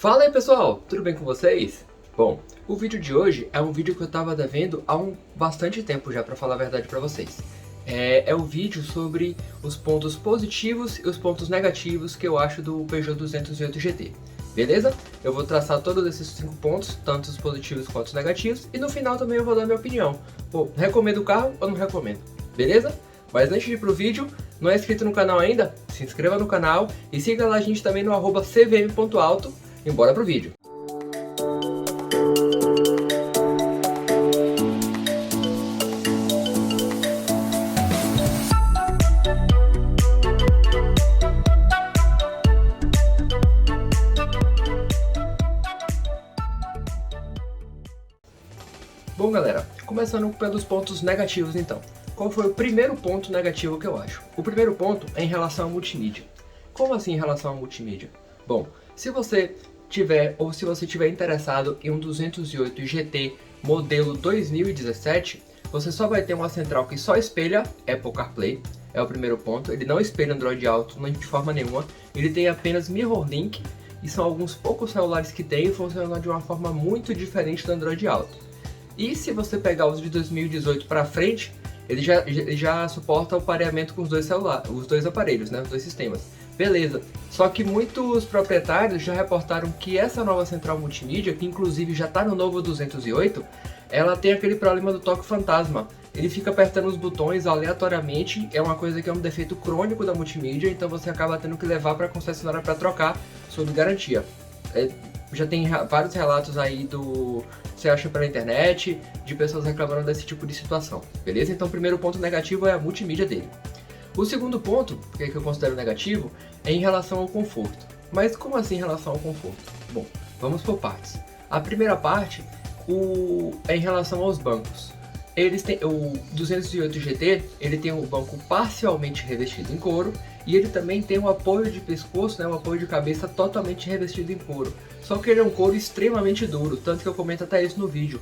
Fala aí pessoal, tudo bem com vocês? Bom, o vídeo de hoje é um vídeo que eu estava devendo há bastante tempo já, para falar a verdade para vocês. É um vídeo sobre os pontos positivos e os pontos negativos que eu acho do Peugeot 208 GT. Beleza? Eu vou traçar todos esses 5 pontos, tanto os positivos quanto os negativos, e no final também eu vou dar minha opinião. Pô, recomendo o carro ou não recomendo? Beleza? Mas antes de ir pro vídeo, não é inscrito no canal ainda? Se inscreva no canal e siga lá a gente também no @cvm.auto. E bora pro vídeo. Bom galera, começando pelos pontos negativos então. Qual foi o primeiro ponto negativo que eu acho? O primeiro ponto é em relação à multimídia. Como assim em relação à multimídia? Bom, se você tiver interessado em um 208 GT modelo 2017, você só vai ter uma central que só espelha Apple CarPlay, é o primeiro ponto. Ele não espelha Android Auto de forma nenhuma, ele tem apenas Mirrorlink e são alguns poucos celulares que tem e funcionam de uma forma muito diferente do Android Auto. E se você pegar os de 2018 para frente, ele já suporta o pareamento com os dois aparelhos, né, os dois sistemas. Beleza, só que muitos proprietários já reportaram que essa nova central multimídia, que inclusive já está no novo 208, ela tem aquele problema do toque fantasma. Ele fica apertando os botões aleatoriamente, é uma coisa que é um defeito crônico da multimídia, então você acaba tendo que levar para a concessionária para trocar sob garantia. Já tem vários relatos aí você acha pela internet, de pessoas reclamando desse tipo de situação, beleza? Então o primeiro ponto negativo é a multimídia dele. O segundo ponto, que eu considero negativo, é em relação ao conforto. Mas como assim em relação ao conforto? Bom, vamos por partes. A primeira parte é em relação aos bancos. O 208 GT ele tem um banco parcialmente revestido em couro e ele também tem um apoio de pescoço, né, um apoio de cabeça totalmente revestido em couro. Só que ele é um couro extremamente duro, tanto que eu comento até isso no vídeo.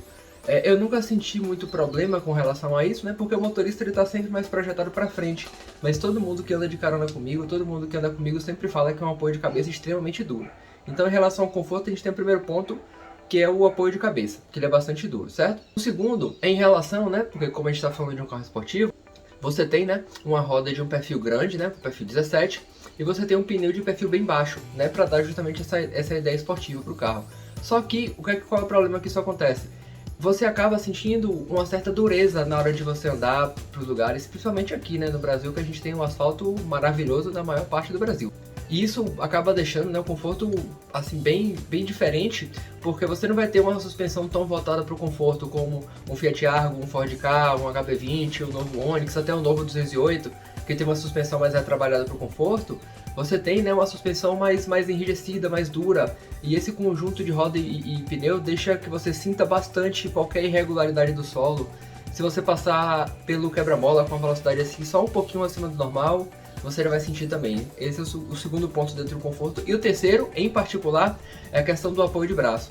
Eu nunca senti muito problema com relação a isso, né? Porque o motorista está sempre mais projetado para frente. Mas todo mundo que anda de carona comigo, todo mundo que anda comigo sempre fala que é um apoio de cabeça extremamente duro. Então em relação ao conforto a gente tem o primeiro ponto, que é o apoio de cabeça, que ele é bastante duro, certo? O segundo é em relação, né? Porque como a gente está falando de um carro esportivo, você tem, né, uma roda de um perfil grande, né? Perfil 17, e você tem um pneu de perfil bem baixo, né? Para dar justamente essa ideia esportiva para o carro. Só que qual é o problema que isso acontece? Você acaba sentindo uma certa dureza na hora de você andar para os lugares, principalmente aqui, né, no Brasil, que a gente tem um asfalto maravilhoso na maior parte do Brasil. E isso acaba deixando, né, o conforto assim, bem diferente, porque você não vai ter uma suspensão tão voltada para o conforto como um Fiat Argo, um Ford Ka, um HB20, um novo Onix, até o novo 208, que tem uma suspensão mais trabalhada para o conforto. Você tem, né, uma suspensão mais enrijecida, mais dura, e esse conjunto de roda e pneu deixa que você sinta bastante qualquer irregularidade do solo. Se você passar pelo quebra-mola com uma velocidade assim só um pouquinho acima do normal, você já vai sentir também. Esse é o segundo ponto dentro do conforto. E o terceiro, em particular, é a questão do apoio de braço.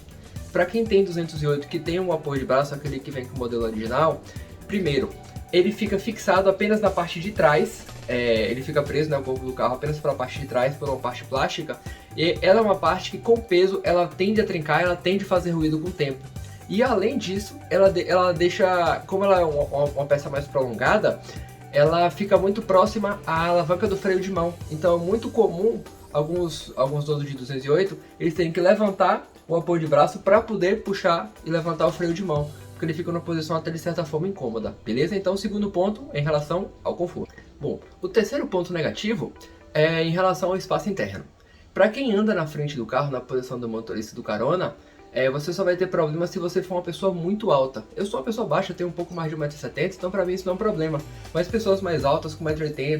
Para quem tem 208 que tem um apoio de braço, aquele que vem com o modelo original, primeiro, ele fica fixado apenas na parte de trás, ele fica preso, né, o corpo do carro apenas pela parte de trás, por uma parte plástica, e ela é uma parte que com o peso ela tende a trincar, ela tende a fazer ruído com o tempo. E além disso, ela deixa, como ela é uma peça mais prolongada, ela fica muito próxima à alavanca do freio de mão. Então é muito comum, alguns donos de 208, eles têm que levantar o apoio de braço para poder puxar e levantar o freio de mão, porque ele fica numa posição até de certa forma incômoda, beleza? Então o segundo ponto é em relação ao conforto. Bom, o terceiro ponto negativo é em relação ao espaço interno. Para quem anda na frente do carro, na posição do motorista do carona, você só vai ter problema se você for uma pessoa muito alta. Eu sou uma pessoa baixa, eu tenho um pouco mais de 1,70 m, então pra mim isso não é um problema. Mas pessoas mais altas, com 1,80 m,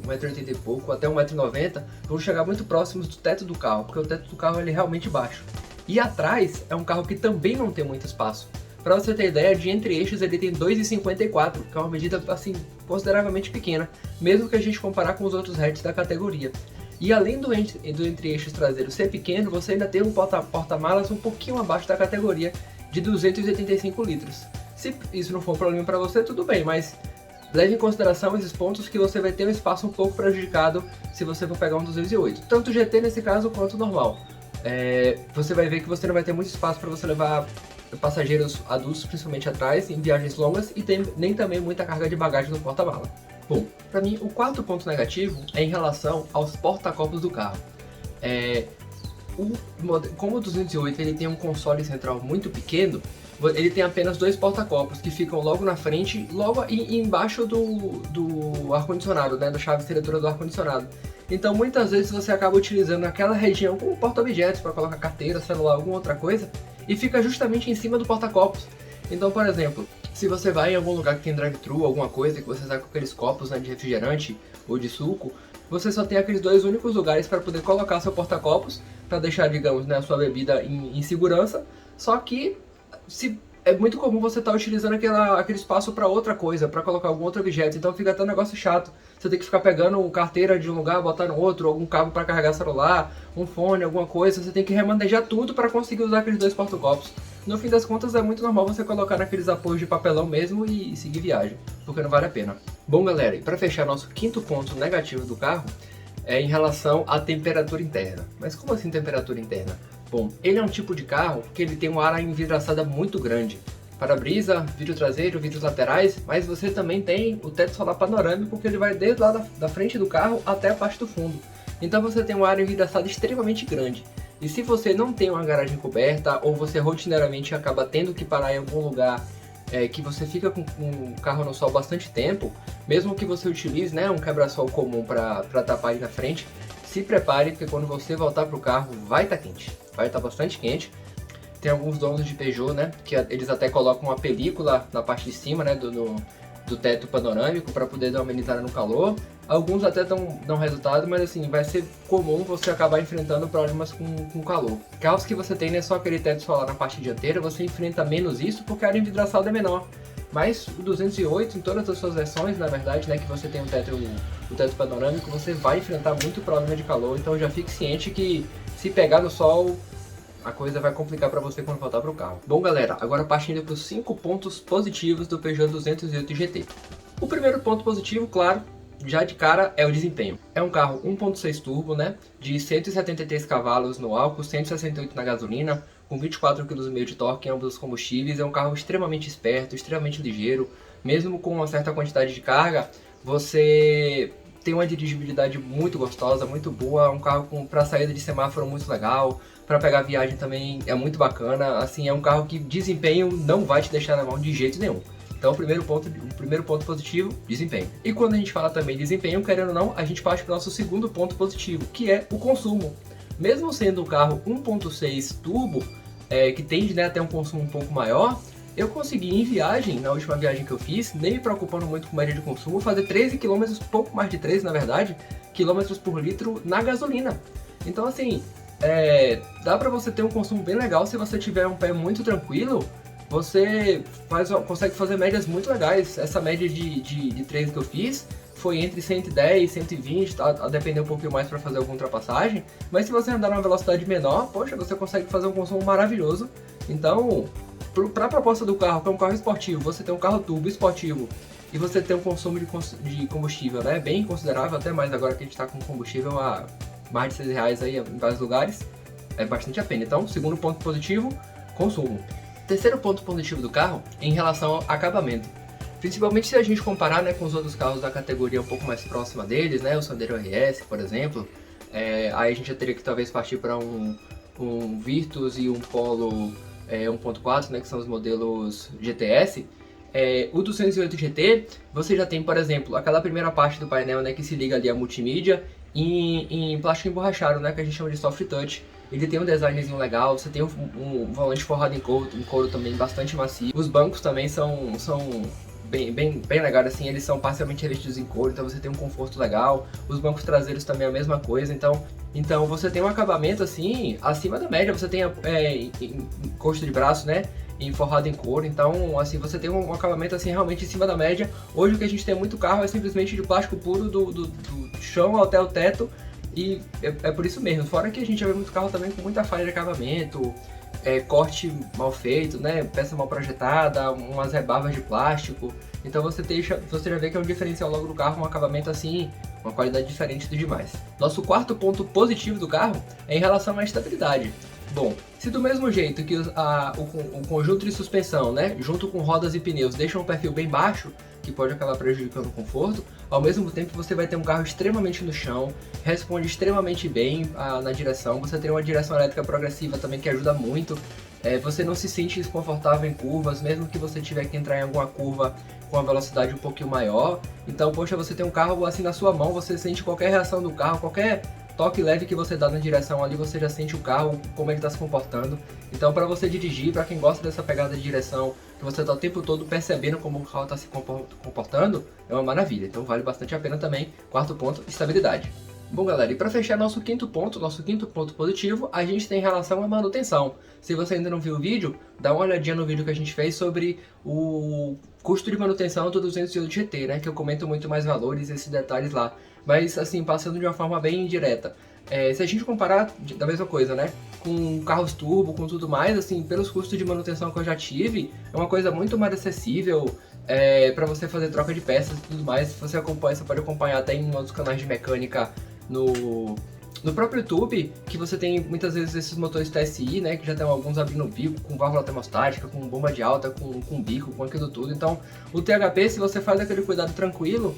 1,80 m e pouco, até 1,90 m, vão chegar muito próximos do teto do carro, porque o teto do carro ele é realmente baixo. E atrás é um carro que também não tem muito espaço. Para você ter ideia, de entre eixos ele tem 2,54, que é uma medida assim consideravelmente pequena, mesmo que a gente comparar com os outros hatches da categoria. E além do entre-eixos traseiro ser pequeno, você ainda tem um porta-malas um pouquinho abaixo da categoria, de 285 litros. Se isso não for um problema para você, tudo bem, mas leve em consideração esses pontos que você vai ter um espaço um pouco prejudicado se você for pegar um 208. Tanto GT nesse caso quanto normal. você vai ver que você não vai ter muito espaço para você levar passageiros adultos, principalmente atrás, em viagens longas, e nem também muita carga de bagagem no porta-mala. Bom, para mim, o quarto ponto negativo é em relação aos porta-copos do carro. Como o 208 ele tem um console central muito pequeno, ele tem apenas 2 porta-copos que ficam logo na frente, logo embaixo do ar-condicionado, né, da chave seletora do ar-condicionado. Então muitas vezes você acaba utilizando aquela região como porta-objetos para colocar carteira, celular, alguma outra coisa, e fica justamente em cima do porta-copos. Então, por exemplo, se você vai em algum lugar que tem drive-thru, alguma coisa, que você sai com aqueles copos, né, de refrigerante ou de suco, você só tem aqueles 2 únicos lugares para poder colocar seu porta-copos, para deixar, digamos, né, a sua bebida em segurança. Só que é muito comum você estar utilizando aquele espaço para outra coisa, para colocar algum outro objeto, então fica até um negócio chato. Você tem que ficar pegando uma carteira de um lugar, botar no outro, algum cabo para carregar celular, um fone, alguma coisa, você tem que remanejar tudo para conseguir usar aqueles 2 porta-copos. No fim das contas é muito normal você colocar naqueles apoios de papelão mesmo e seguir viagem, porque não vale a pena. Bom galera, e para fechar nosso quinto ponto negativo do carro, é em relação à temperatura interna. Mas como assim temperatura interna? Bom, ele é um tipo de carro que ele tem uma área envidraçada muito grande. Para-brisa, vidro traseiro, vidros laterais, mas você também tem o teto solar panorâmico que ele vai desde lá da frente do carro até a parte do fundo. Então você tem uma área envidraçada extremamente grande. E se você não tem uma garagem coberta ou você rotineiramente acaba tendo que parar em algum lugar que você fica com o carro no sol bastante tempo, mesmo que você utilize, né, um quebra-sol comum para tapar aí na frente, se prepare porque quando você voltar para o carro vai estar quente, vai estar bastante quente. Tem alguns donos de Peugeot, né, que eles até colocam uma película na parte de cima, né, do teto panorâmico para poder dar uma amenizada no calor. Alguns até dão resultado, mas assim, vai ser comum você acabar enfrentando problemas com calor. Carros que você tem, né, só aquele teto solar na parte dianteira, você enfrenta menos isso porque a área envidraçada é menor. Mas o 208, em todas as suas versões, na verdade, né, que você tem o teto panorâmico, você vai enfrentar muito problema de calor, então já fique ciente que se pegar no sol, a coisa vai complicar para você quando voltar para o carro. Bom galera, agora partindo para os 5 pontos positivos do Peugeot 208 GT. O primeiro ponto positivo, claro, já de cara é o desempenho. É um carro 1.6 turbo, né, de 173 cavalos no álcool, 168 na gasolina, com 24,5 kg de torque em ambos os combustíveis. É um carro extremamente esperto, extremamente ligeiro. Mesmo com uma certa quantidade de carga, você tem uma dirigibilidade muito gostosa, muito boa. Um carro para saída de semáforo muito legal, para pegar viagem também é muito bacana. Assim, é um carro que desempenho não vai te deixar na mão de jeito nenhum. Então o primeiro ponto positivo, desempenho. E quando a gente fala também de desempenho, querendo ou não, a gente parte para o nosso segundo ponto positivo, que é o consumo. Mesmo sendo um carro 1.6 turbo, que tende, né, a ter um consumo um pouco maior, eu consegui em viagem, na última viagem que eu fiz, nem me preocupando muito com média de consumo, fazer 13 km, pouco mais de 13 na verdade, quilômetros por litro na gasolina. Então assim, dá para você ter um consumo bem legal se você tiver um pé muito tranquilo. Você consegue fazer médias muito legais. Essa média de 13 que eu fiz foi entre 110 e 120, tá? A depender um pouquinho mais para fazer alguma ultrapassagem. Mas se você andar numa velocidade menor, poxa, você consegue fazer um consumo maravilhoso. Então, para a proposta do carro, que é um carro esportivo, você tem um carro turbo esportivo e você tem um consumo de combustível, né, bem considerável, até mais agora que a gente está com combustível a mais de R$6 aí em vários lugares, é bastante a pena. Então, segundo ponto positivo, consumo. Terceiro ponto positivo do carro é em relação ao acabamento. Principalmente se a gente comparar, né, com os outros carros da categoria um pouco mais próxima deles, né, o Sandero RS, por exemplo, aí a gente já teria que talvez partir para um Virtus e um Polo 1.4, né, que são os modelos GTS. O 208 GT, você já tem, por exemplo, aquela primeira parte do painel, né, que se liga ali à multimídia em plástico emborrachado, né, que a gente chama de soft touch. Ele tem um designzinho legal, você tem um volante forrado em couro também bastante macio. Os bancos também são bem legais, assim, eles são parcialmente revestidos em couro, então você tem um conforto legal. Os bancos traseiros também é a mesma coisa, então você tem um acabamento assim acima da média. Você tem encosto de braço, né, forrado em couro, então assim você tem um acabamento assim realmente em cima da média. Hoje o que a gente tem muito carro é simplesmente de plástico puro do chão até o teto. E é por isso mesmo, fora que a gente já vê muito carro também com muita falha de acabamento, corte mal feito, né, peça mal projetada, umas rebarbas de plástico. Então você já vê que é um diferencial logo do carro, um acabamento assim uma qualidade diferente do demais. Nosso quarto ponto positivo do carro é em relação à estabilidade. Bom, se do mesmo jeito que o conjunto de suspensão, né, junto com rodas e pneus, deixam um perfil bem baixo, que pode acabar prejudicando o conforto, ao mesmo tempo você vai ter um carro extremamente no chão, responde extremamente bem na direção, você tem uma direção elétrica progressiva também que ajuda muito, você não se sente desconfortável em curvas, mesmo que você tiver que entrar em alguma curva com uma velocidade um pouquinho maior. Então, poxa, você tem um carro assim na sua mão, você sente qualquer reação do carro, qualquer toque leve que você dá na direção ali, você já sente o carro, como ele está se comportando. Então, para você dirigir, para quem gosta dessa pegada de direção, que você está o tempo todo percebendo como o carro está se comportando, é uma maravilha. Então, vale bastante a pena também. Quarto ponto, estabilidade. Bom, galera, e para fechar nosso quinto ponto positivo, a gente tem em relação à manutenção. Se você ainda não viu o vídeo, dá uma olhadinha no vídeo que a gente fez sobre o custo de manutenção do 208 GT, né? Que eu comento muito mais valores e esses detalhes lá. Mas, assim, passando de uma forma bem direta. Se a gente comparar da mesma coisa, né? Com carros turbo, com tudo mais, assim, pelos custos de manutenção que eu já tive, é uma coisa muito mais acessível. Para você fazer troca de peças e tudo mais. Se você acompanha, você pode acompanhar até em outros canais de mecânica no próprio YouTube, que você tem muitas vezes esses motores TSI, né, que já tem alguns abrindo bico, com válvula termostática, com bomba de alta, com bico, com aquilo tudo. Então, o THP, se você faz aquele cuidado tranquilo,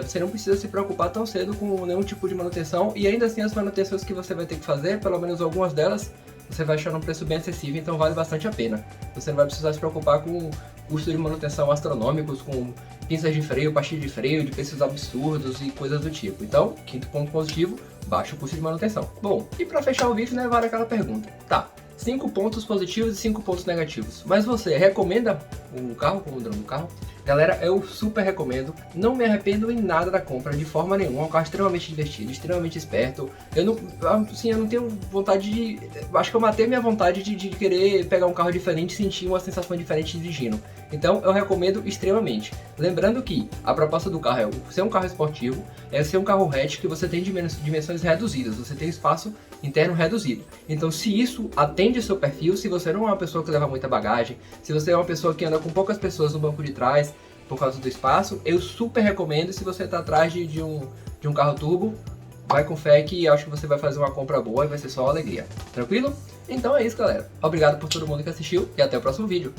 você não precisa se preocupar tão cedo com nenhum tipo de manutenção, e ainda assim as manutenções que você vai ter que fazer, pelo menos algumas delas, você vai achar um preço bem acessível, então vale bastante a pena. Você não vai precisar se preocupar com custos de manutenção astronômicos, com pinças de freio, pastilha de freio, de preços absurdos e coisas do tipo. Então, quinto ponto positivo, baixo custo de manutenção. Bom, e para fechar o vídeo, né, vale aquela pergunta. Tá, 5 pontos positivos e 5 pontos negativos. Mas você recomenda o carro como dono do carro? Galera, eu super recomendo. Não me arrependo em nada da compra, de forma nenhuma. É um carro extremamente divertido, extremamente esperto. Eu não tenho vontade de... Acho que eu matei minha vontade de querer pegar um carro diferente e sentir uma sensação diferente dirigindo. Então, eu recomendo extremamente. Lembrando que a proposta do carro é ser um carro esportivo, é ser um carro hatch que você tem dimensões reduzidas, você tem espaço interno reduzido. Então, se isso atende o seu perfil, se você não é uma pessoa que leva muita bagagem, se você é uma pessoa que anda com poucas pessoas no banco de trás, por causa do espaço, eu super recomendo. Se você está atrás de um carro turbo, vai com fé que acho que você vai fazer uma compra boa e vai ser só alegria. Tranquilo? Então é isso, galera. Obrigado por todo mundo que assistiu e até o próximo vídeo.